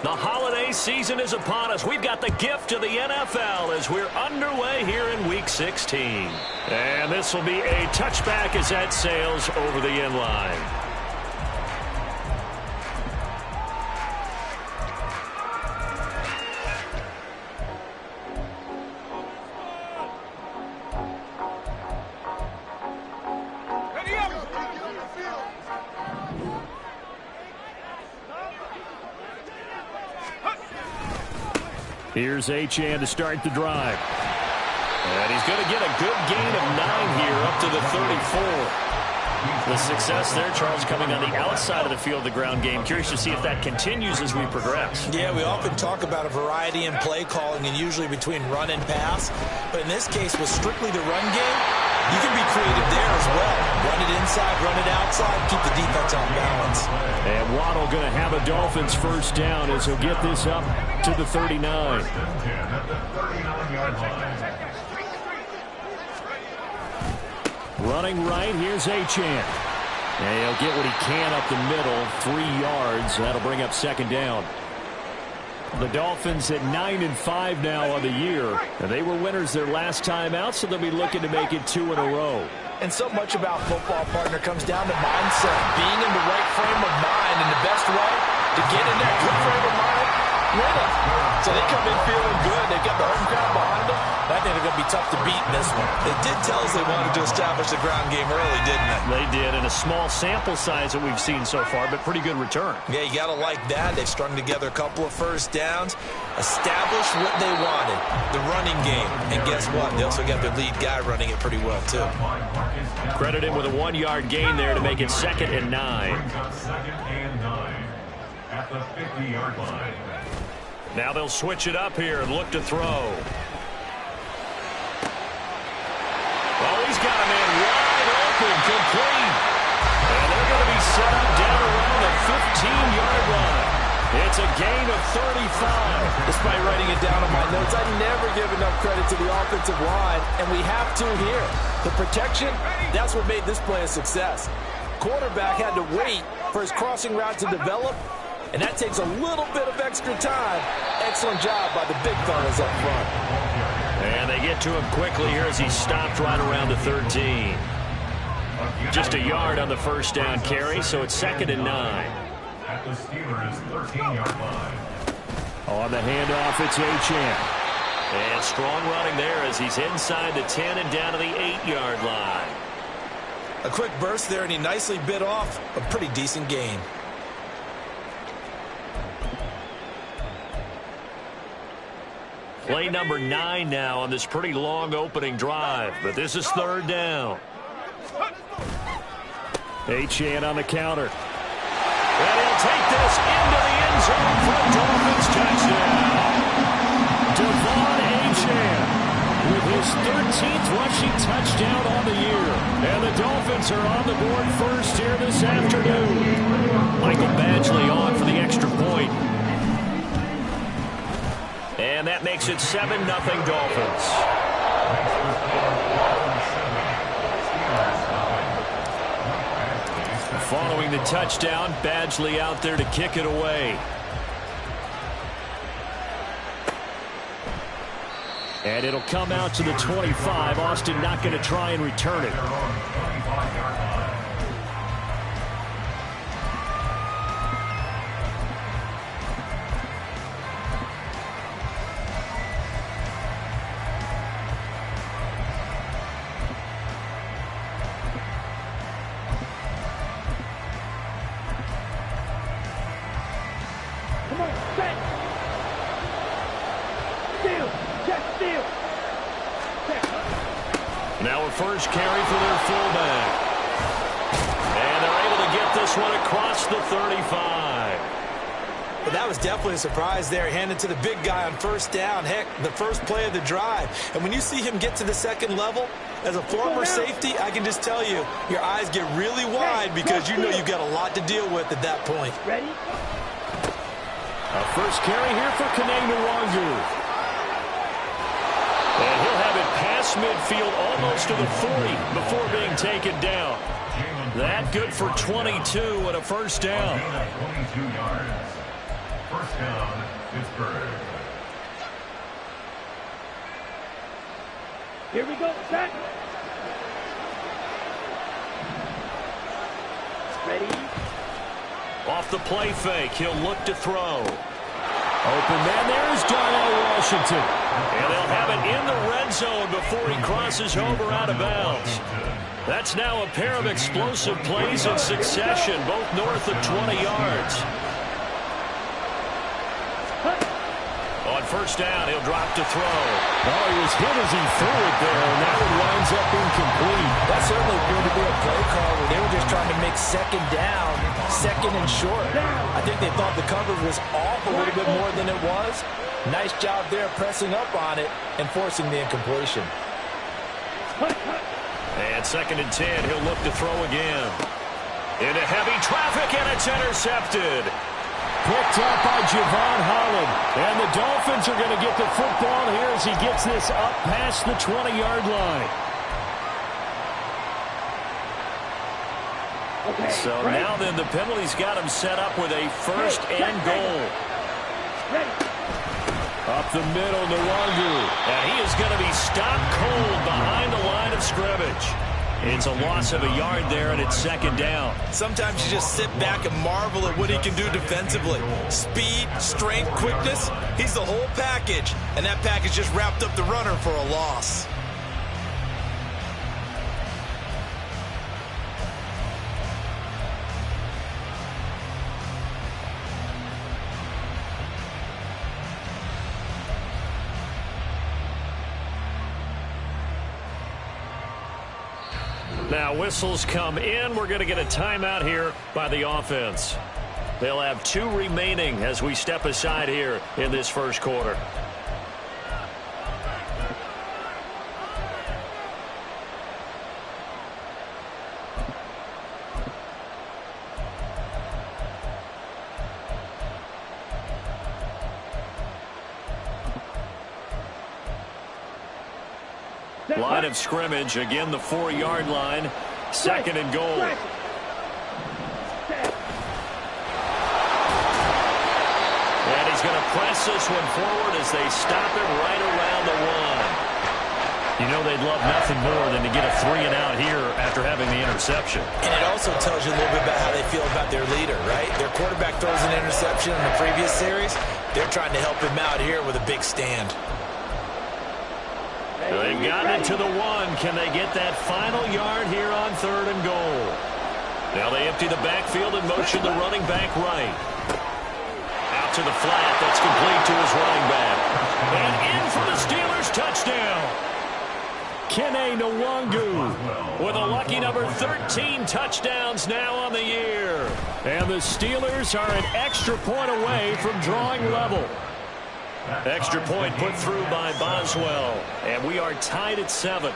The holiday season is upon us. We've got the gift of the NFL as we're underway here in Week 16. And this will be a touchback as that sails over the end line. Here's Achane to start the drive. And he's going to get a good gain of 9 here up to the 34. The success there, Charles, coming on the outside of the field, the ground game. Curious to see if that continues as we progress. Yeah, we often talk about a variety in play calling and usually between run and pass. But in this case, with strictly the run game, you can be creative there as well. Run it inside, run it outside, keep the defense on balance. And Waddle going to have a Dolphins first down as he'll get this up to the 39. Running right, here's Achane. And he'll get what he can up the middle, 3 yards. That'll bring up second down. The Dolphins at 9-5 now on the year. And they were winners their last time out, so they'll be looking to make it 2 in a row. And so much about football, partner, comes down to mindset. Being in the right frame of mind, and the best way to get in that good frame of mind, win it. So they come in feeling good. They've got the home crowd behind them. I think they're going to be tough to beat in this one. They did tell us they wanted to establish the ground game early, didn't they? They did, in a small sample size that we've seen so far, but pretty good return. Yeah, you got to like that. They strung together a couple of first downs, established what they wanted, the running game. And guess what? They also got their lead guy running it pretty well, too. Credit him with a 1-yard gain there to make it 2nd and 9. At the 50-yard line. Now they'll switch it up here and look to throw. Oh, he's got a man wide open, complete. And they're going to be set up down around the 15-yard line. It's a gain of 35. Despite writing it down on my notes, I never give enough credit to the offensive line, and we have to here. The protection, that's what made this play a success. Quarterback had to wait for his crossing route to develop, and that takes a little bit of extra time. Excellent job by the big fellas up front. And they get to him quickly here as he stopped right around the 13. Just a yard on the first down carry, so it's 2nd and 9. At the Steelers' 13-yard line. On the handoff, it's Achane. And strong running there as he's inside the 10 and down to the 8-yard line. A quick burst there, and he nicely bit off a pretty decent gain. Play number 9 now on this pretty long opening drive, but this is 3rd down. Achane on the counter. And he'll take this into the end zone for a Dolphins touchdown. Devon Achane with his 13th rushing touchdown on the year. And the Dolphins are on the board first here this afternoon. Michael Badgley on for the extra point. And that makes it 7-0 Dolphins. Following the touchdown, Badgley out there to kick it away. And it'll come out to the 25. Austin not going to try and return it. Now a first carry for their fullback. And they're able to get this one across the 35. But that was definitely a surprise there, handed to the big guy on first down. Heck, the first play of the drive. And when you see him get to the second level, as a former safety, I can just tell you, your eyes get really wide because you know you've got a lot to deal with at that point. Ready? A first carry here for Kene Nwangu. And he'll have it past midfield almost to the 40 before being taken down. That good for 22 and a first down. First down, Pittsburgh. Here we go, set. Ready. Off the play fake, he'll look to throw. Open man, there's Darnell Washington. And they'll have it in the red zone before he crosses over out of bounds. That's now a pair of explosive plays in succession, both north of 20 yards. On first down, he'll drop to throw. Oh, he was hit as he threw it there, and that one winds up incomplete. That certainly appeared to be a play call where they were just trying to make second down, second and short. I think they thought the coverage was off a little bit more than it was. Nice job there pressing up on it and forcing the incompletion. And second and 10, he'll look to throw again. Into heavy traffic, and it's intercepted. Picked up by Javon Holland. And the Dolphins are going to get the football here as he gets this up past the 20-yard line. Okay, So now then, the penalty's got him set up with a first and goal. Ready. Up the middle, Nwangu. And he is going to be stopped cold behind the line of scrimmage. It's a loss of a yard there, and it's second down. Sometimes you just sit back and marvel at what he can do defensively. Speed, strength, quickness, he's the whole package. And that package just wrapped up the runner for a loss. Now whistles come in. We're going to get a timeout here by the offense. They'll have 2 remaining as we step aside here in this first quarter. Line of scrimmage, again the 4-yard line. Second and goal. And he's going to press this one forward as they stop it right around the 1. You know they'd love nothing more than to get a 3 and out here after having the interception. And it also tells you a little bit about how they feel about their leader, right? Their quarterback throws an interception in the previous series. They're trying to help him out here with a big stand. They've gotten it to the 1. Can they get that final yard here on third and goal? Now they empty the backfield and motion the running back right. Out to the flat. That's complete to his running back. And in for the Steelers touchdown. Kene Nwangu With a lucky number 13 touchdowns now on the year. And the Steelers are an extra point away from drawing level. Extra point put through by Boswell. And we are tied at 7.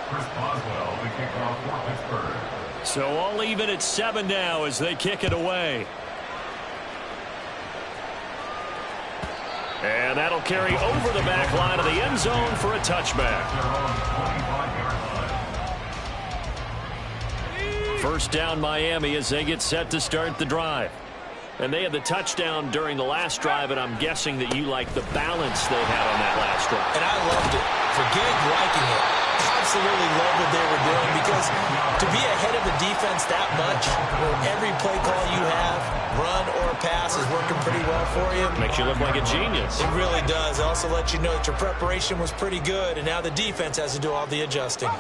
Chris Boswell, the kickoff for Pittsburgh. So all even at 7 now as they kick it away. And that'll carry over the back line of the end zone for a touchback. First down Miami as they get set to start the drive. And they had the touchdown during the last drive, and I'm guessing that you like the balance they had on that last drive. And I loved it. Forget liking it. Absolutely love what they were doing, because to be ahead of the defense that much, where every play call you have, run or pass, is working pretty well for you. Makes you look like a genius. It really does. It also lets you know that your preparation was pretty good, and now the defense has to do all the adjusting.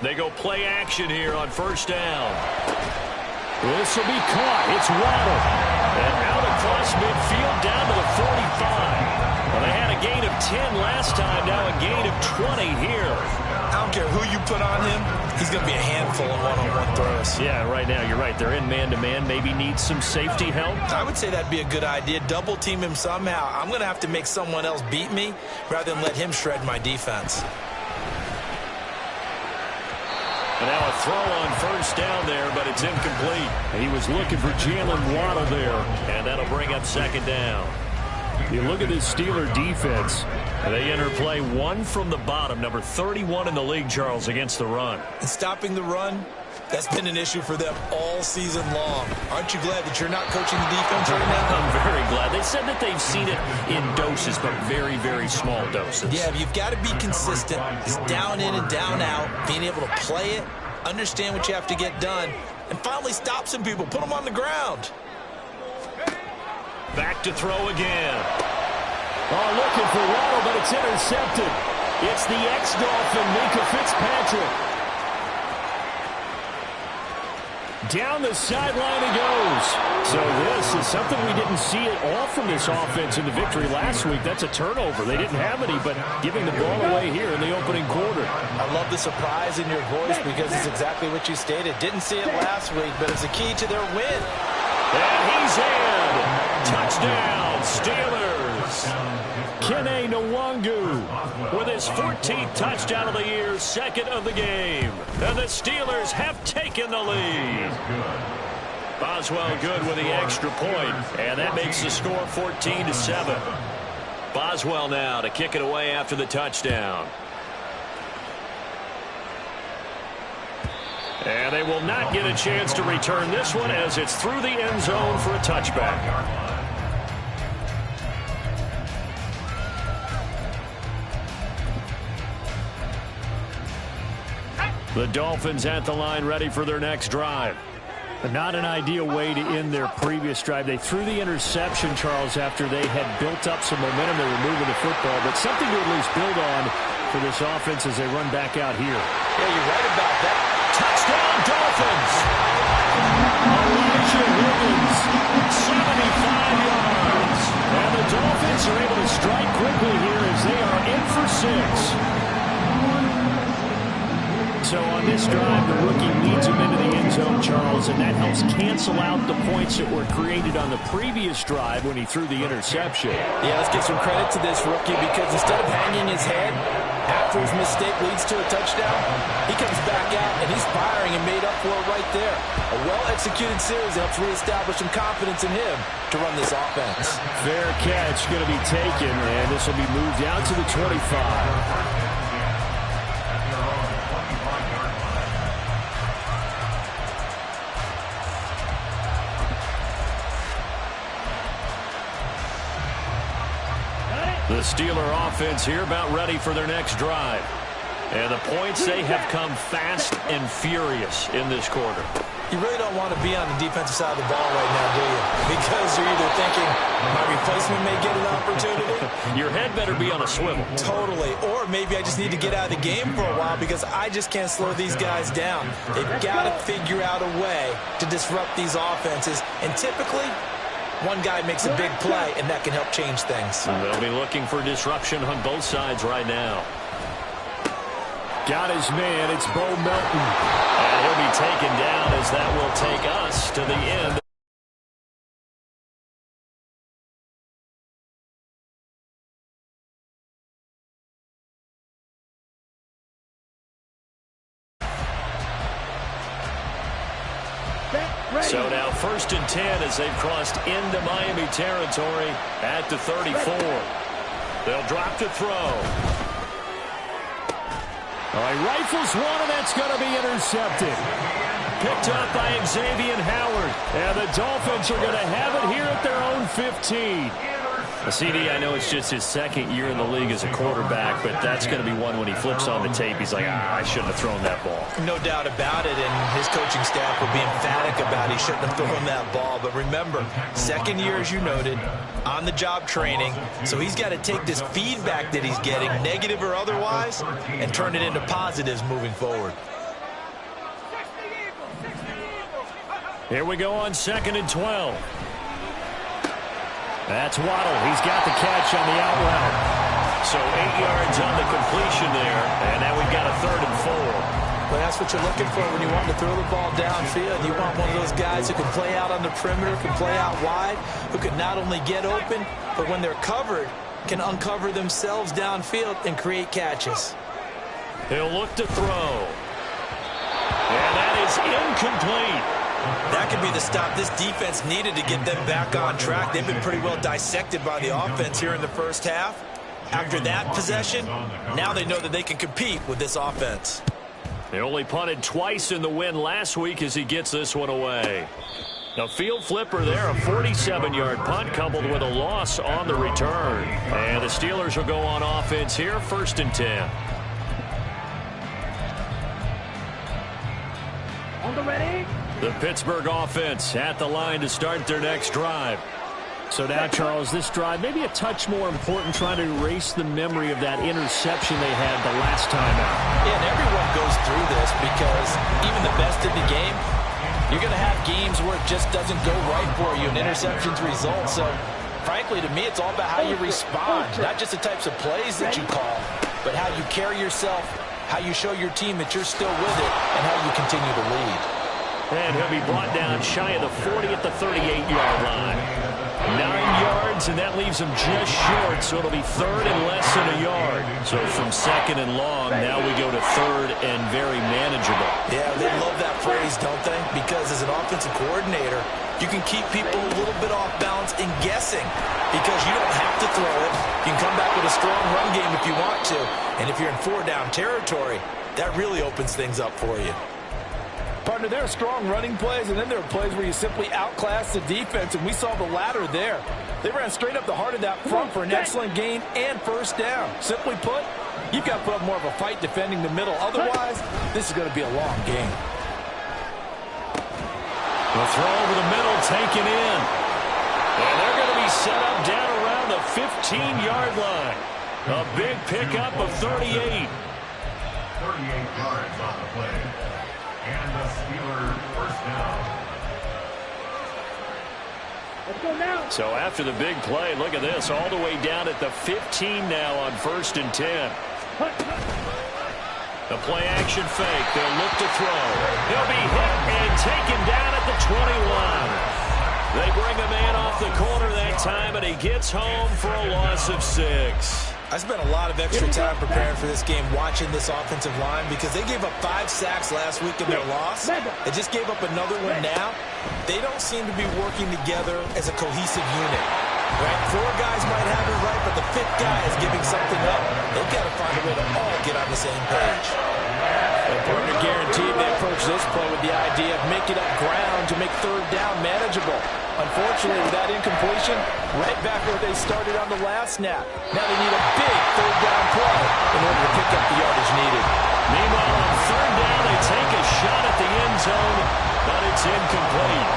They go play action here on first down. This will be caught. It's Waddle. And out across midfield down to the 45. Well, they had a gain of 10 last time, now a gain of 20 here. I don't care who you put on him, he's going to be a handful of one-on-one throws. Yeah, right now you're right. They're in man-to-man. Maybe need some safety help. I would say that'd be a good idea. Double team him somehow. I'm going to have to make someone else beat me rather than let him shred my defense. And now a throw on first down there, but it's incomplete. He was looking for Jalen Waddle there. And that'll bring up second down. You look at this Steeler defense. They enter play one from the bottom, number 31 in the league, Charles, against the run. And stopping the run, that's been an issue for them all season long. Aren't you glad that you're not coaching the defense right now? I'm very glad. They said that they've seen it in doses, but very, very small doses. Yeah, you've got to be consistent. It's down in and down out, being able to play it, understand what you have to get done, and finally stop some people, put them on the ground. Back to throw again. Oh, looking for Waddle, but it's intercepted. It's the ex-Dolphin, Minka Fitzpatrick. Down the sideline he goes. So this is something we didn't see at all from this offense in the victory last week. That's a turnover. They didn't have any, but giving the ball away here in the opening quarter. I love the surprise in your voice because it's exactly what you stated. Didn't see it last week, but it's a key to their win. And he's in. Touchdown, Steelers. Kene Nwangu with his 14th touchdown of the year, second of the game. And the Steelers have taken the lead. Boswell good with the extra point, and that makes the score 14-7. Boswell now to kick it away after the touchdown. And they will not get a chance to return this one as it's through the end zone for a touchback. The Dolphins at the line ready for their next drive. Not an ideal way to end their previous drive. They threw the interception, Charles, after they had built up some momentum. They were moving the football, but something to at least build on for this offense as they run back out here. Yeah, you're right about that. Touchdown, Dolphins! Elijah Higgins, 75 yards. And the Dolphins are able to strike quickly here as they are in for 6. So on this drive, the rookie leads him into the end zone, Charles, and that helps cancel out the points that were created on the previous drive when he threw the interception. Yeah, let's give some credit to this rookie because instead of hanging his head after his mistake leads to a touchdown, he comes back out and he's firing and made up for it right there. A well-executed series helps reestablish some confidence in him to run this offense. Fair catch going to be taken, and this will be moved out to the 25. The Steeler offense here about ready for their next drive. And the points, they have come fast and furious in this quarter. You really don't want to be on the defensive side of the ball right now, do you? Because you're either thinking, my replacement may get an opportunity. Your head better be on a swivel. Totally. Or maybe I just need to get out of the game for a while because I just can't slow these guys down. They've got to figure out a way to disrupt these offenses. And typically, one guy makes a big play, and that can help change things. And they'll be looking for disruption on both sides right now. Got his man. It's Bo Melton. And he'll be taken down as that will take us to the end. So now 1st and 10 as they've crossed into Miami territory at the 34. They'll drop to throw. All right, rifles one, and that's going to be intercepted. Picked up by Xavier Howard. And the Dolphins are going to have it here at their own 15. CD, I know it's just his second year in the league as a quarterback, but that's going to be one when he flips on the tape. He's like, I shouldn't have thrown that ball. No doubt about it, and his coaching staff will be emphatic about he shouldn't have thrown that ball. But remember, second year, as you noted, on-the-job training, so he's got to take this feedback that he's getting, negative or otherwise, and turn it into positives moving forward. Here we go on 2nd and 12. That's Waddle. He's got the catch on the out route. So 8 yards on the completion there. And now we've got a 3rd and 4. Well, that's what you're looking for when you want to throw the ball downfield. You want one of those guys who can play out on the perimeter, can play out wide, who can not only get open, but when they're covered, can uncover themselves downfield and create catches. He'll look to throw. And that is incomplete. That could be the stop this defense needed to get them back on track. They've been pretty well dissected by the offense here in the first half. After that possession, now they know that they can compete with this offense. They only punted twice in the win last week as he gets this one away. A field flipper there, a 47-yard punt coupled with a loss on the return. And the Steelers will go on offense here, 1st and 10. On the ready. The Pittsburgh offense at the line to start their next drive. So now, Charles, this drive maybe a touch more important, trying to erase the memory of that interception they had the last time out. Yeah, and everyone goes through this because even the best in the game, you're going to have games where it just doesn't go right for you and interceptions result. So, frankly, to me, it's all about how you respond, not just the types of plays that you call, but how you carry yourself, how you show your team that you're still with it, and how you continue to lead. And he'll be brought down shy of the 40 at the 38-yard line. 9 yards, and that leaves him just short, so it'll be 3rd and less than a yard. So from 2nd and long, now we go to 3rd and very manageable. Yeah, they love that phrase, don't they? Because as an offensive coordinator, you can keep people a little bit off balance and guessing because you don't have to throw it. You can come back with a strong run game if you want to. And if you're in 4-down territory, that really opens things up for you. Partner, there are strong running plays, and then there are plays where you simply outclass the defense, and we saw the latter there. They ran straight up the heart of that front for an excellent gain and 1st down. Simply put, you've got to put up more of a fight defending the middle. Otherwise, this is going to be a long game. The throw over the middle, taken in. And they're going to be set up down around the 15-yard line. A big pickup of 38. 38 yards on the play. And the Steelers 1st down. Let's go now. So after the big play, look at this, all the way down at the 15 now on 1st and 10. The play action fake. They'll look to throw. He'll be hit and taken down at the 21. They bring a man off the corner that time, and he gets home for a loss of 6. I spent a lot of extra time preparing for this game, watching this offensive line, because they gave up 5 sacks last week in their loss. They just gave up another one now. They don't seem to be working together as a cohesive unit. Right? 4 guys might have it right, but the 5th guy is giving something up. They've got to find a way to all get on the same page. And partner, guaranteed they approach this play with the idea of making up ground to make 3rd down manageable. Unfortunately, with that incompletion, right back where they started on the last snap. Now they need a big 3rd down play in order to pick up the yardage needed. Meanwhile, on 3rd down, they take a shot at the end zone, but it's incomplete.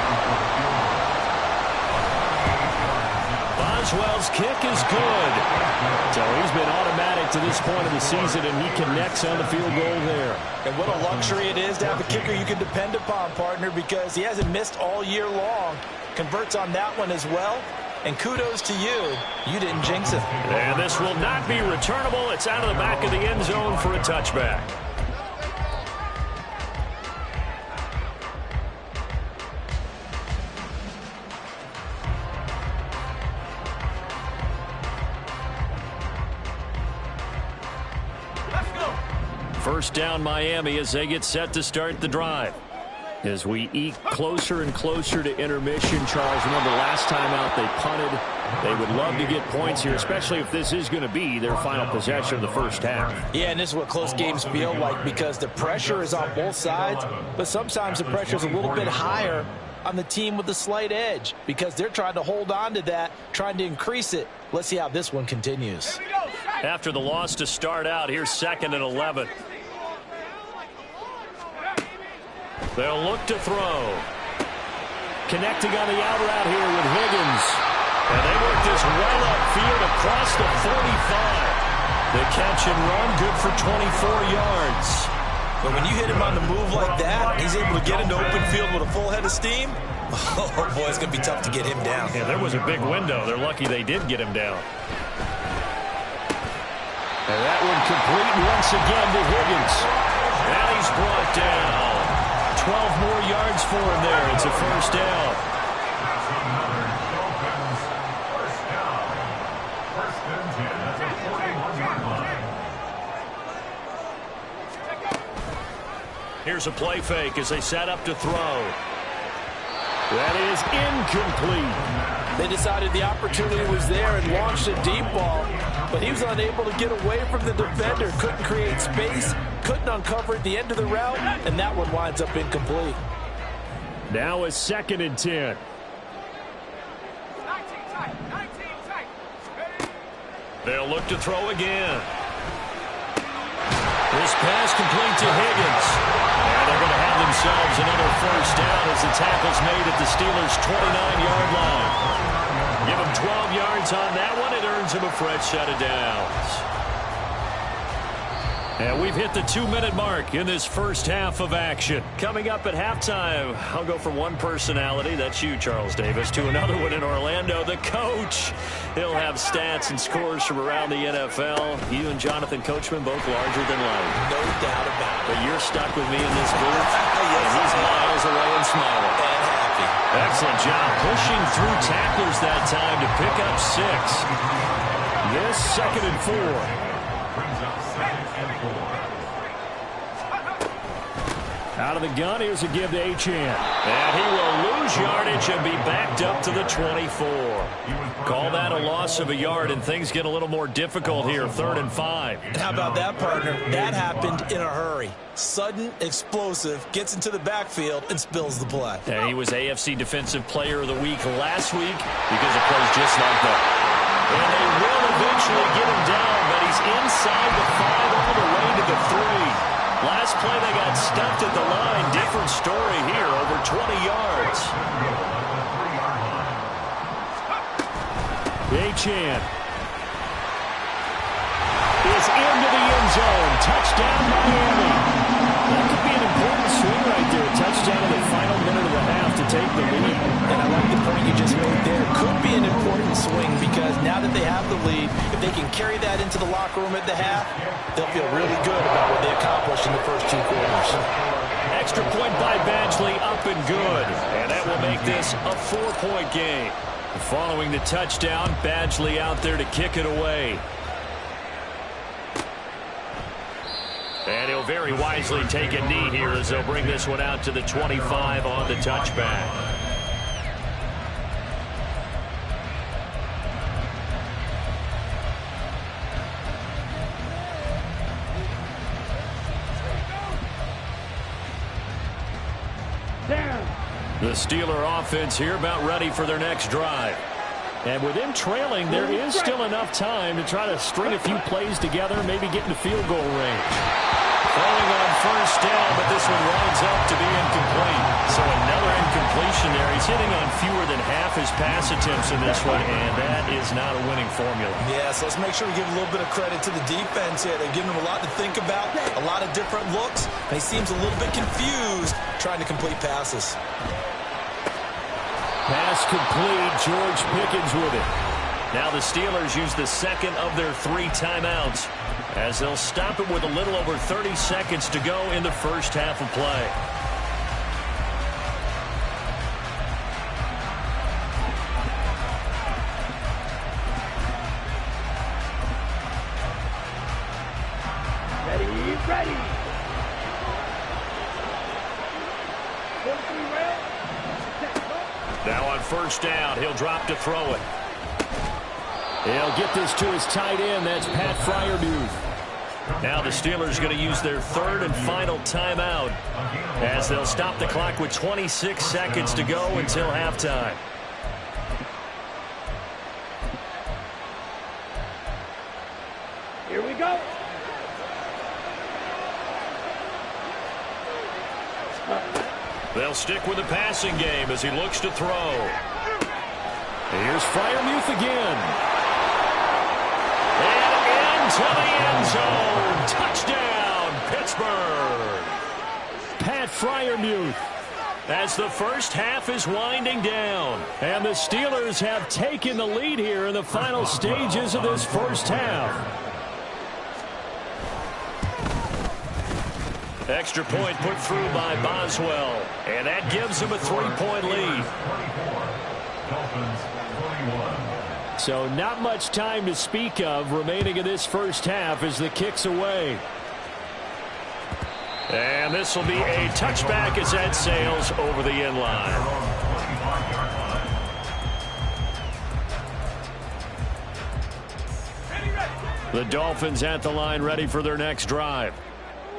Boswell's kick is good. So he's been automatic to this point of the season, and he connects on the field goal there. And what a luxury it is to have a kicker you can depend upon, partner, because he hasn't missed all year long. Converts on that one as well. And kudos to you. You didn't jinx it. And this will not be returnable. It's out of the back of the end zone for a touchback. First down Miami as they get set to start the drive. As we eke closer and closer to intermission, Charles, remember last time out they punted. They would love to get points here, especially if this is going to be their final possession of the first half. Yeah, and this is what close games feel like because the pressure is on both sides, but sometimes the pressure is a little bit higher on the team with the slight edge because they're trying to hold on to that, trying to increase it. Let's see how this one continues. After the loss to start out, here's 2nd and 11. They'll look to throw. Connecting on the out route here with Higgins. And they work this well upfield across the 45. The catch and run, good for 24 yards. But when you hit him on the move like that, he's able to get into open field with a full head of steam. Oh, boy, it's going to be tough to get him down. Yeah, there was a big window. They're lucky they did get him down. And that one complete once again to Higgins. And he's brought down. 12 more yards for him there. It's a first down. That's another Dolphins first down. 1st and 10 at the 41-yard line. Here's a play fake as they set up to throw. That is incomplete. They decided the opportunity was there and launched a deep ball, but he was unable to get away from the defender, couldn't create space, couldn't uncover at the end of the route, and that one winds up incomplete. Now a 2nd and 10. They'll look to throw again. This pass complete to Higgins. And they're going to have themselves another first down as the tackle's made at the Steelers' 29-yard line. Give them 12 yards on that one. It earns them a fresh set of downs. And we've hit the 2-minute mark in this first half of action. Coming up at halftime, I'll go from one personality, that's you, Charles Davis, to another one in Orlando, the coach. He'll have stats and scores from around the NFL. You and Jonathan Coachman both larger than life. No doubt about it. But you're stuck with me in this booth, and he's miles away and smiling. And happy. Excellent job pushing through tacklers that time to pick up 6. This 2nd and 4. Brings up 2nd and 4. Out of the gun, here's a give to Achane. And he will lose yardage and be backed up to the 24. Call that a loss of a yard, and things get a little more difficult here, 3rd and 5. And how about that, partner? That happened in a hurry. Sudden, explosive, gets into the backfield, and spills the play. And he was AFC Defensive Player of the Week last week because of plays just like that. And they will eventually get him down, but he's inside the 5 all the way to the 3. Last play, they got stuffed at the line. Different story here, over 20 yards. Achane is into the end zone. Touchdown, Miami. That could be an important swing right there. Touchdown in the final minute of the half to take the lead. And I like the point you just made there. Could be an important swing because now that they have the lead, if they can carry that into the locker room at the half, they'll feel really good about what they accomplished in the first 2 quarters. Extra point by Badgley, up and good. And that will make this a 4-point game. Following the touchdown, Badgley out there to kick it away. And he'll very wisely take a knee here as they'll bring this one out to the 25 on the touchback. The Steeler offense here about ready for their next drive. And with them trailing, there is still enough time to try to string a few plays together, maybe get into field goal range. Throwing on first down, but this one winds up to be incomplete. So another incompletion there. He's hitting on fewer than half his pass attempts in this one, and that is not a winning formula. Yeah, so let's make sure we give a little bit of credit to the defense here. They've given him a lot to think about, a lot of different looks, and he seems a little bit confused trying to complete passes. Pass complete. George Pickens with it. Now the Steelers use the 2nd of their 3 timeouts as they'll stop it with a little over 30 seconds to go in the first half of play. Ready. Now on first down, he'll drop to throw it. He'll get this to his tight end. That's Pat Freiermuth. Now the Steelers going to use their 3rd and final timeout as they'll stop the clock with 26 seconds to go until halftime. Here we go. They'll stick with the passing game as he looks to throw. Here's Freiermuth again. And into the end zone. Touchdown, Pittsburgh. Pat Freiermuth. As the first half is winding down. And the Steelers have taken the lead here in the final stages of this first half. Extra point put through by Boswell. And that gives him a 3-point lead. So not much time to speak of remaining in this first half as the kick's away. And this will be a touchback as that sails over the end line. The Dolphins at the line ready for their next drive.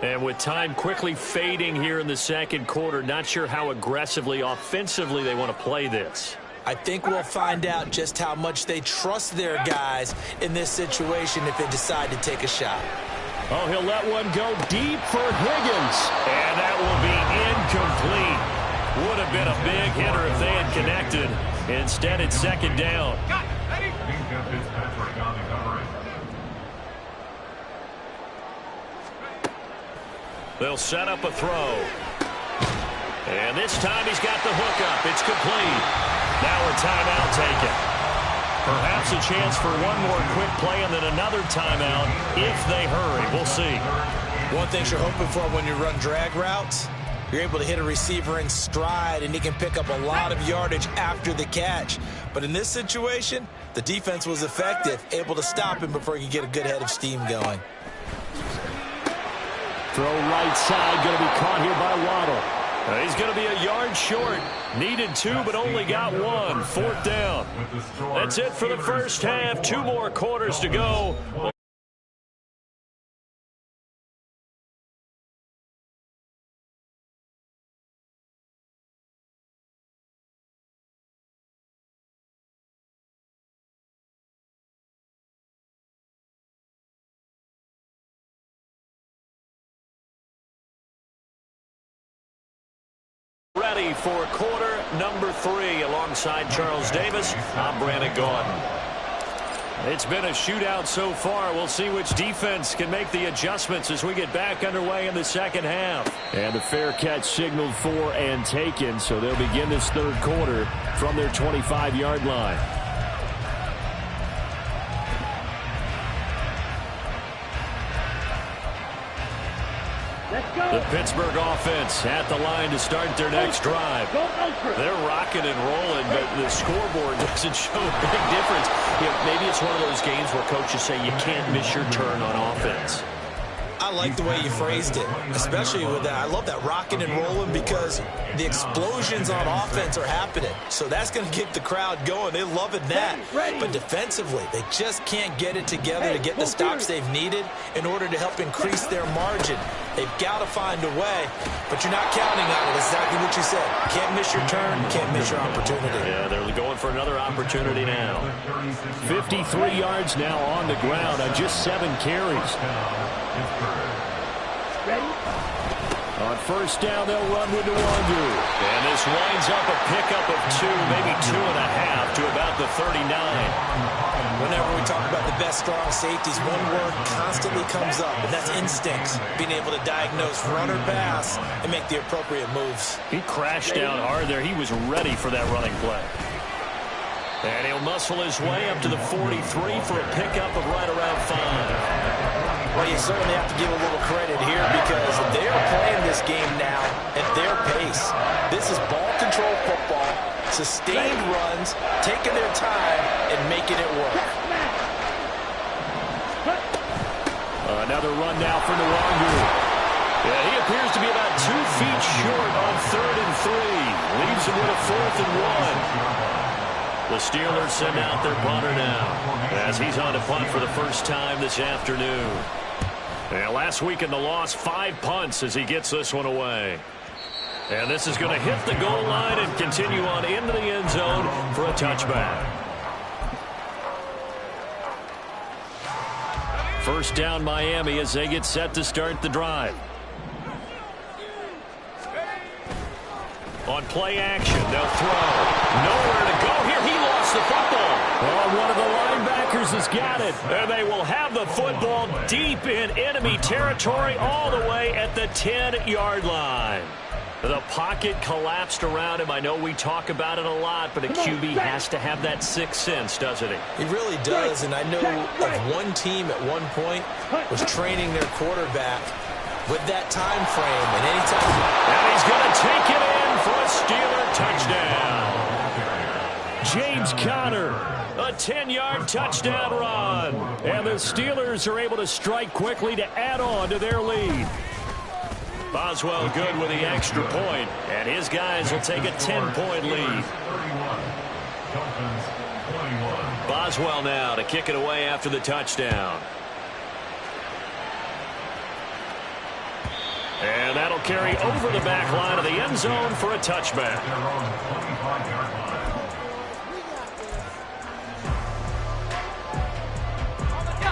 And with time quickly fading here in the second quarter, not sure how aggressively, offensively they want to play this. I think we'll find out just how much they trust their guys in this situation if they decide to take a shot. Oh, he'll let one go deep for Higgins. And that will be incomplete. Would have been a big hitter if they had connected. Instead, it's second down. They'll set up a throw. And this time he's got the hookup. It's complete. Now a timeout taken. Perhaps a chance for one more quick play and then another timeout if they hurry. We'll see. One thing you're hoping for when you run drag routes, you're able to hit a receiver in stride and he can pick up a lot of yardage after the catch. But in this situation, the defense was effective, able to stop him before he could get a good head of steam going. Throw right side, going to be caught here by Waddle. He's going to be a yard short. Needed 2, but only got 1. Fourth down. That's it for the first half. 2 more quarters to go. Ready for quarter number 3 alongside Charles Davis. I'm Brandon Gordon. It's been a shootout so far. We'll see which defense can make the adjustments as we get back underway in the second half. And the fair catch signaled for and taken, so they'll begin this third quarter from their 25-yard line. The Pittsburgh offense at the line to start their next drive. They're rocking and rolling, but the scoreboard doesn't show a big difference. Maybe it's one of those games where coaches say you can't miss your turn on offense. I like the way you phrased it, especially with that. I love that rocking and rolling because the explosions on offense are happening. So that's going to get the crowd going. They're loving that. But defensively, they just can't get it together to get the stops they've needed in order to help increase their margin. They've got to find a way, but you're not counting on it. Exactly what you said. Can't miss your turn, can't miss your opportunity. Yeah, they're going for another opportunity now. 53 yards now on the ground on just 7 carries. Ready? On first down, they'll run with Nwangu. And this winds up a pickup of 2, maybe 2.5 to about the 39. Whenever we talk about the best strong safeties, one word constantly comes up, and that's instincts. Being able to diagnose run or pass and make the appropriate moves. He crashed down hard there. He was ready for that running play. And he'll muscle his way up to the 43 for a pickup of right around 5. Well, you certainly have to give a little credit here because they're playing this game now at their pace. This is ball control football, sustained runs, taking their time and making it work. Another run now for Nwangu. Yeah, he appears to be about 2 feet short on 3rd and 3. Leaves him with a 4th and 1. The Steelers send out their punter now as he's on to punt for the first time this afternoon. And last week in the loss, 5 punts as he gets this one away. And this is going to hit the goal line and continue on into the end zone for a touchback. First down Miami as they get set to start the drive. On play action, they'll throw. Nowhere to go here. He lost the football. Oh, one of the linebackers has got it. And they will have the football deep in enemy territory all the way at the 10-yard line. The pocket collapsed around him. I know we talk about it a lot, but a QB has to have that sixth sense, doesn't he? He really does, and I know of one team at one point was training their quarterback with that time frame, and anytime. And he's going to take it in for a Steeler touchdown. James Conner, a 10-yard touchdown run. And the Steelers are able to strike quickly to add on to their lead. Boswell good with the extra point, and his guys will take a 10-point lead. Boswell now to kick it away after the touchdown. And that'll carry over the back line of the end zone for a touchback.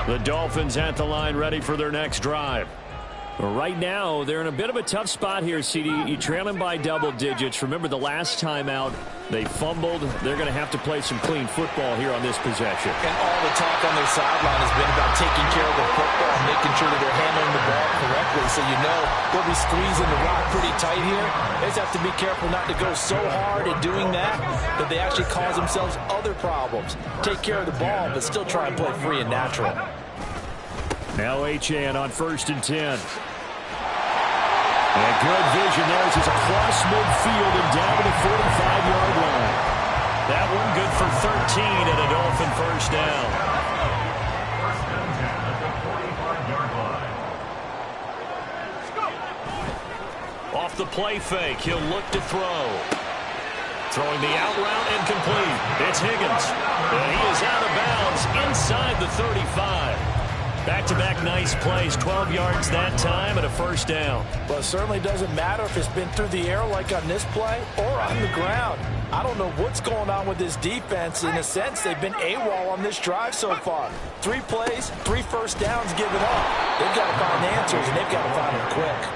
The Dolphins at the line ready for their next drive. Right now, they're in a bit of a tough spot here, CD. You trail them by double digits. Remember the last time out, they fumbled. They're going to have to play some clean football here on this possession. And all the talk on their sideline has been about taking care of the football and making sure that they're handling the ball correctly. So you know they'll be squeezing the rock pretty tight here. They just have to be careful not to go so hard at doing that they actually cause themselves other problems. Take care of the ball, but still try and play free and natural. Now Achane on 1st and 10. And good vision there as he's across midfield and down to the 45-yard line. That one good for 13 and a Dolphin first down. First and 10 at the 45-yard line. Off the play fake, he'll look to throw. Throwing the out route and complete. It's Higgins. And he is out of bounds inside the 35. Back-to-back nice plays, 12 yards that time and a first down. Well, it certainly doesn't matter if it's been through the air like on this play or on the ground. I don't know what's going on with this defense. In a sense, they've been AWOL on this drive so far. 3 plays, 3 first downs given up. They've got to find answers, and they've got to find them quick.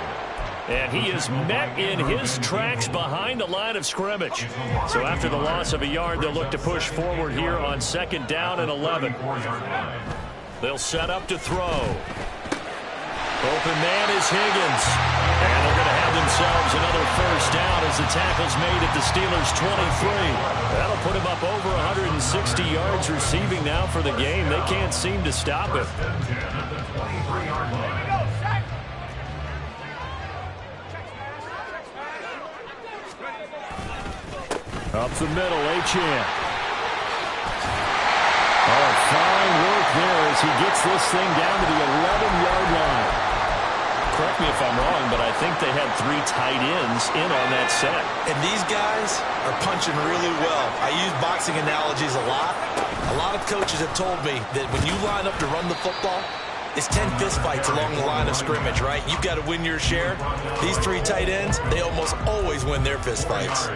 And he is met in his tracks behind the line of scrimmage. So after the loss of a yard, they'll look to push forward here on 2nd down and 11. They'll set up to throw. Open man is Higgins. And they're going to have themselves another first down as the tackle's made at the Steelers' 23. That'll put him up over 160 yards receiving now for the game. They can't seem to stop it. Up the middle, Achane. Oh, fine work there as he gets this thing down to the 11-yard line. Correct me if I'm wrong, but I think they had 3 tight ends in on that set. And these guys are punching really well. I use boxing analogies a lot. A lot of coaches have told me that when you line up to run the football, it's 10 fistfights along the line of scrimmage, right? You've got to win your share. These 3 tight ends, they almost always win their fistfights.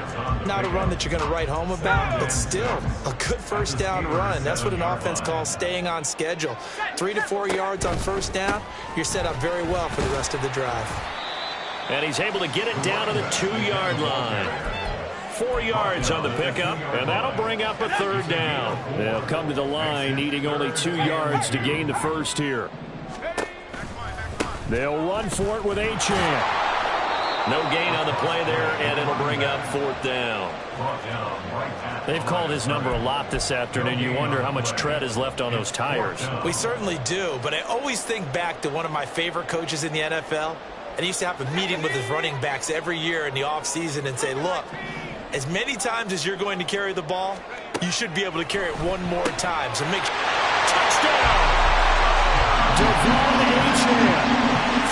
Not a run that you're going to write home about, but still a good first down run. That's what an offense calls staying on schedule. 3 to 4 yards on first down, you're set up very well for the rest of the drive. And he's able to get it down to the 2-yard line. 4 yards on the pickup, and that'll bring up a 3rd down. They'll come to the line needing only 2 yards to gain the first here. They'll run for it with Achane. No gain on the play there, and it'll bring up 4th down. They've called his number a lot this afternoon. You wonder how much tread is left on those tires. We certainly do, but I always think back to one of my favorite coaches in the NFL. And he used to have a meeting with his running backs every year in the offseason and say, look, as many times as you're going to carry the ball, you should be able to carry it one more time. So make sure. Touchdown! Devon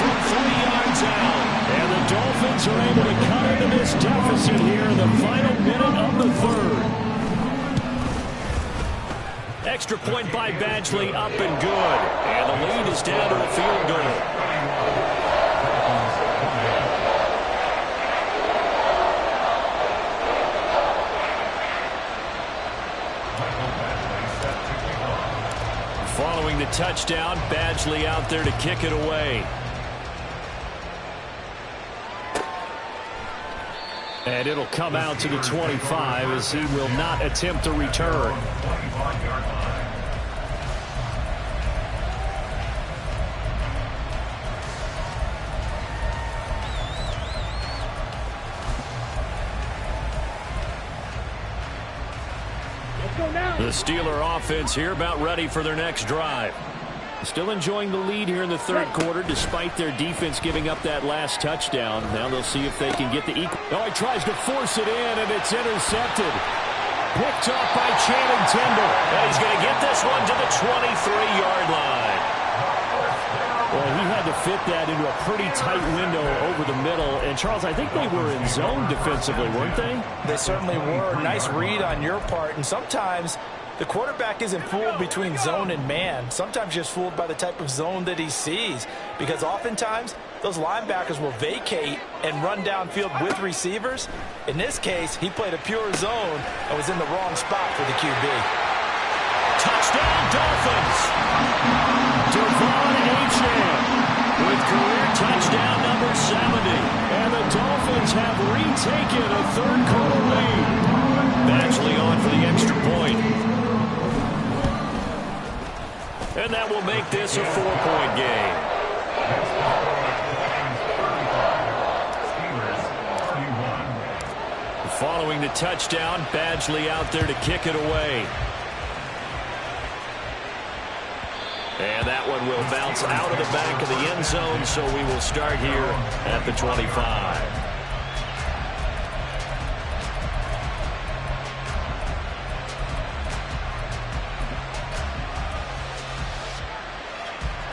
from 3 yards out. And the Dolphins are able to cut into this deficit here in the final minute of the 3rd. Extra point by Badgley, up and good. And the lead is down to a field goal. Following the touchdown, Badgley out there to kick it away. And it'll come out to the 25 as he will not attempt to return. The Steeler offense here about ready for their next drive. Still enjoying the lead here in the 3rd quarter despite their defense giving up that last touchdown. Now they'll see if they can get the equal. Oh, he tries to force it in, and it's intercepted. Picked off by Channing Tindall. And he's going to get this one to the 23-yard line. Well, he had to fit that into a pretty tight window over the middle. And, Charles, I think they were in zone defensively, weren't they? They certainly were. Nice read on your part. And sometimes The quarterback isn't fooled between zone and man. Sometimes just fooled by the type of zone that he sees, because oftentimes those linebackers will vacate and run downfield with receivers. In this case, he played a pure zone and was in the wrong spot for the QB. Touchdown, Dolphins! Devon Achane with career touchdown number 70. And the Dolphins have retaken a third-quarter lead. Badgley on for the extra point. And that will make this a 4-point game. Following the touchdown, Badgley out there to kick it away. And that one will bounce out of the back of the end zone, so we will start here at the 25.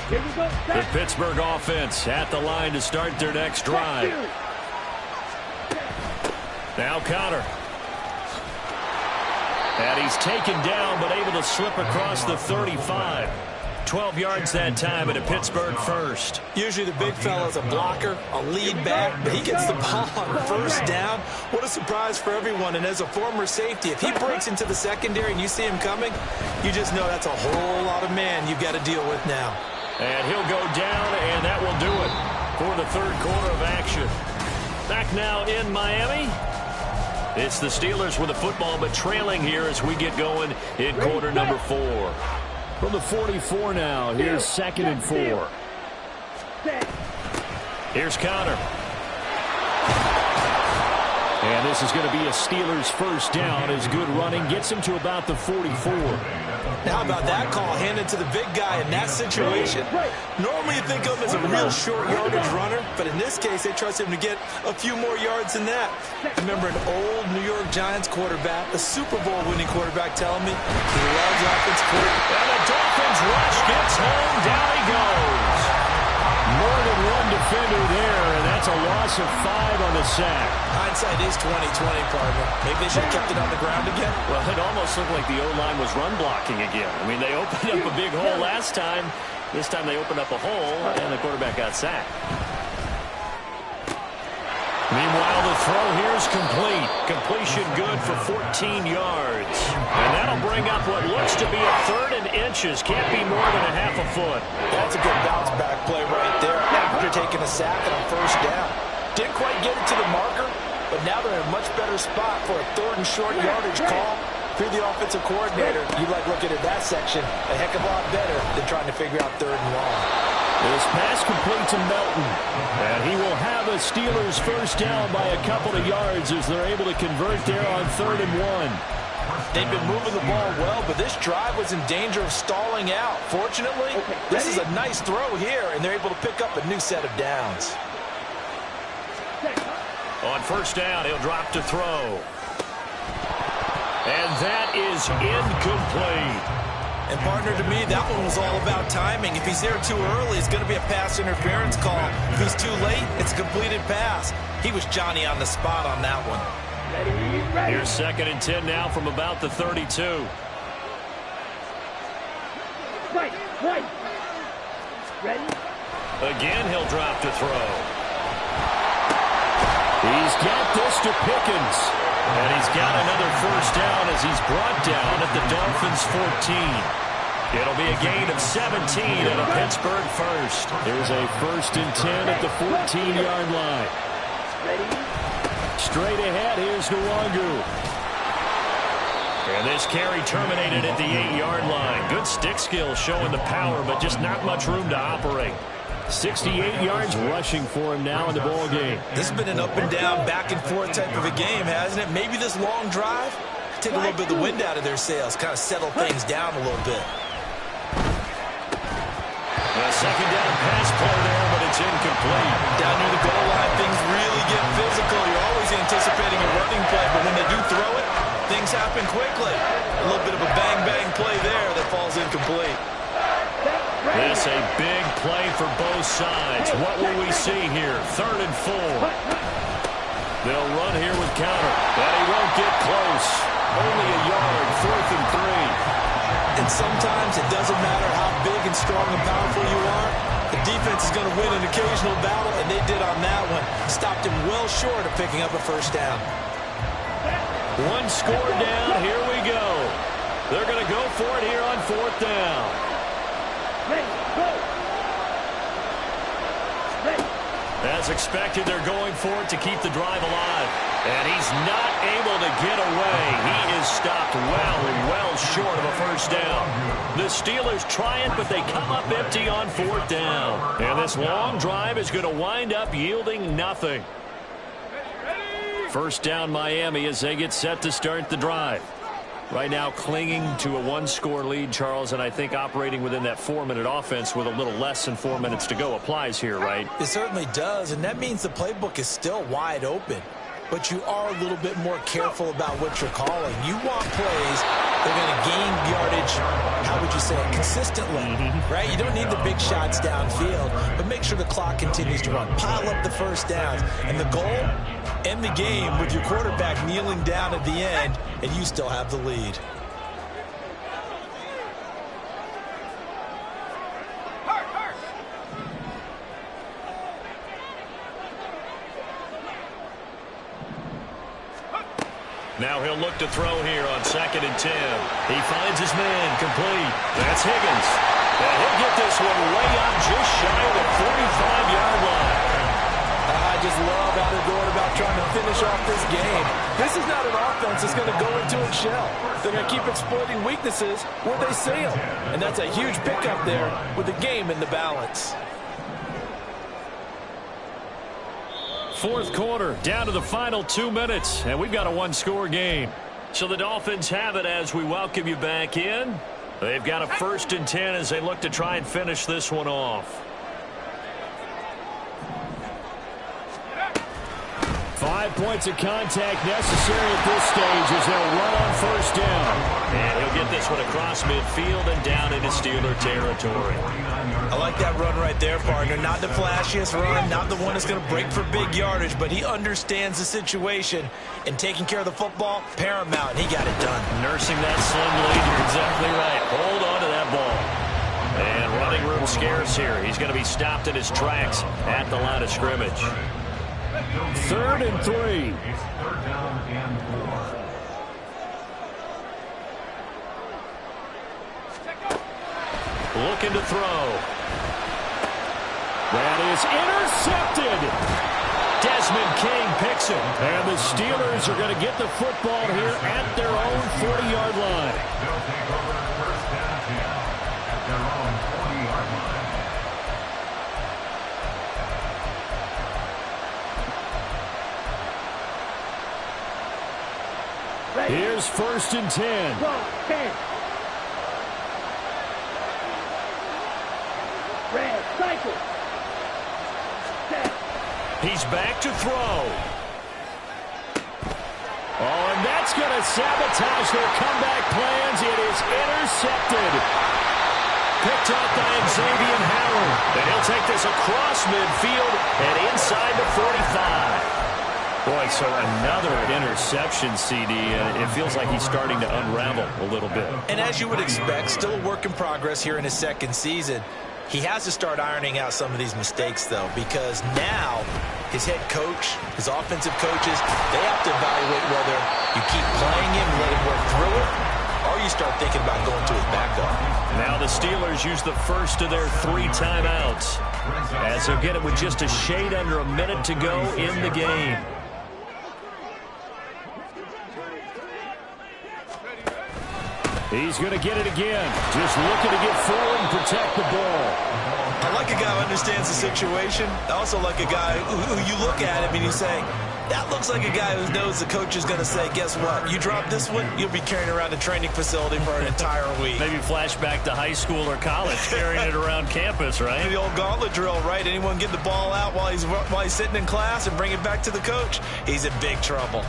The Pittsburgh offense at the line to start their next drive. Now Connor. And he's taken down, but able to slip across the 35. 12 yards that time, and a Pittsburgh first. Usually the big fella's a blocker, a lead back, but he gets the ball on first down. What a surprise for everyone. And as a former safety, if he breaks into the secondary and you see him coming, you just know that's a whole lot of man you've got to deal with now. And he'll go down, and that will do it for the third quarter of action. Back now in Miami. It's the Steelers with the football, but trailing here as we get going in quarter number 4. From the 44 now, here's 2nd and 4. Here's Connor. And this is going to be a Steelers first down as good running gets him to about the 44. How about that call handed to the big guy in that situation? Normally you think of him as a real short yardage runner, but in this case they trust him to get a few more yards than that. I remember an old New York Giants quarterback, a Super Bowl winning quarterback, telling me he loves offense quarterback. And the Dolphins rush gets home, down he goes. More than one defender there, and that's a loss of 5 on the sack. Hindsight is 20/20, partner. Maybe they should have kept it on the ground again. Well, it almost looked like the O-line was run blocking again. I mean, they opened up a big hole last time. This time they opened up a hole, and the quarterback got sacked. Meanwhile, the throw here is complete. Completion good for 14 yards. And that'll bring up what looks to be a 3rd and inches. Can't be more than a half a foot. That's a good bounce back play right there after taking a sack and on first down. Didn't quite get it to the marker, but now they're in a much better spot for a 3rd and short yardage call. If you're the offensive coordinator, you like looking at that section a heck of a lot better than trying to figure out 3rd and long. This pass complete to Melton. And he will have a Steelers first down by a couple of yards as they're able to convert there on 3rd and 1. They've been moving the ball well, but this drive was in danger of stalling out. Fortunately, this is a nice throw here, and they're able to pick up a new set of downs. On first down, he'll drop to throw. And that is incomplete. And partner, to me, that one was all about timing. If he's there too early, it's going to be a pass interference call. If he's too late, it's a completed pass. He was Johnny on the spot on that one. Here's 2nd and 10 now from about the 32. Right. Ready? Again, he'll drop to throw. He's got this to Pickens. And he's got another first down as he's brought down at the Dolphins' 14. It'll be a gain of 17 and a Pittsburgh first. There's a 1st and 10 at the 14-yard line. Straight ahead, here's Nwangu. And this carry terminated at the 8-yard line. Good stick skill showing the power, but just not much room to operate. 68 yards rushing for him now in the ball game. This has been an up and down, back and forth type of a game, hasn't it? Maybe this long drive take a little bit of the wind out of their sails, kind of settle things down a little bit. A 2nd down pass play there, but it's incomplete. Down near the goal line, things really get physical. You're always anticipating a running play, but when they do throw it, things happen quickly. A little bit of a bang-bang play there that falls incomplete. This a big play for both sides. What will we see here? 3rd and 4. They'll run here with counter. But he won't get close. Only a yard, 4th and 3. And sometimes it doesn't matter how big and strong and powerful you are. The defense is going to win an occasional battle, and they did on that one. Stopped him well short of picking up a first down. One score down. Here we go. They're going to go for it here on fourth down. Ready, go. Ready. As expected, they're going for it to keep the drive alive. And he's not able to get away. He is stopped well short of a first down. The Steelers try it, but they come up empty on fourth down. And this long drive is going to wind up yielding nothing. First down Miami as they get set to start the drive. Right now clinging to a one-score lead, Charles, and I think operating within that 4-minute offense with a little less than 4 minutes to go applies here, right? It certainly does, and that means the playbook is still wide open. But you are a little bit more careful about what you're calling. You want plays that are going to gain yardage, how would you say it, consistently, right? You don't need the big shots downfield, but make sure the clock continues to run. Pile up the first downs. And the goal, end the game with your quarterback kneeling down at the end, and you still have the lead. Now he'll look to throw here on 2nd and 10. He finds his man complete. That's Higgins. And he'll get this one way up just shy of the 45-yard line. I just love how they're going about trying to finish off this game. This is not an offense that's going to go into its shell. They're going to keep exploiting weaknesses where they see them. And that's a huge pickup there with the game in the balance. Fourth quarter, down to the final 2 minutes, and we've got a one-score game. So the Dolphins have it as we welcome you back in. They've got a 1st and 10 as they look to try and finish this one off. 5 points of contact necessary at this stage as they'll run on first down. And he'll get this one across midfield and down into Steeler territory. I like that run right there, partner. Not the flashiest run, not the one that's going to break for big yardage, but he understands the situation, and taking care of the football, paramount. He got it done. Nursing that slim lead, you're exactly right. Hold on to that ball. And running room scarce here. He's going to be stopped in his tracks at the line of scrimmage. 3rd and 3. It's 3rd down and 4. Looking to throw. That is intercepted. Desmond King picks him. And the Steelers are going to get the football here at their own 40-yard line. They'll take over 1st and 10 at their own 40-yard line. Here's 1st and 10. Go, 10. Red, cycle. Set. He's back to throw. Oh, and that's going to sabotage their comeback plans. It is intercepted. Picked up by Xavier Howard. And he'll take this across midfield and inside the 45. Boy, so another interception, CD. It feels like he's starting to unravel a little bit. And as you would expect, still a work in progress here in his 2nd season. He has to start ironing out some of these mistakes, though, because now his head coach, his offensive coaches, they have to evaluate whether you keep playing him, let him work through it, or you start thinking about going to his backup. Now the Steelers use the first of their 3 timeouts as they'll get it with just a shade under a minute to go in the game. He's going to get it again. Just looking to get forward and protect the ball. I like a guy who understands the situation. I also like a guy who you look at him and you say, that looks like a guy who knows the coach is going to say, guess what? You drop this one, you'll be carrying around the training facility for an entire week. Maybe flashback to high school or college, carrying it around campus, right? The old gauntlet drill, right? Anyone get the ball out while he's sitting in class and bring it back to the coach? He's in big trouble.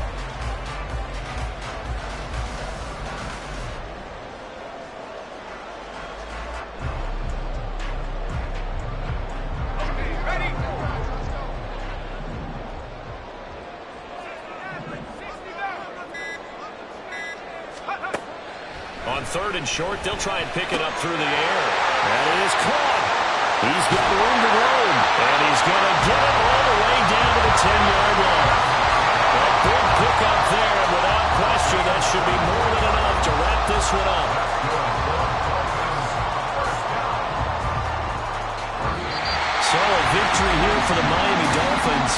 On 3rd and short, they'll try and pick it up through the air. And it is caught. He's got room to roam. And he's going to get it all the way down to the 10-yard line. A big pickup there, and without question, that should be more than enough to wrap this one up. So a victory here for the Miami Dolphins.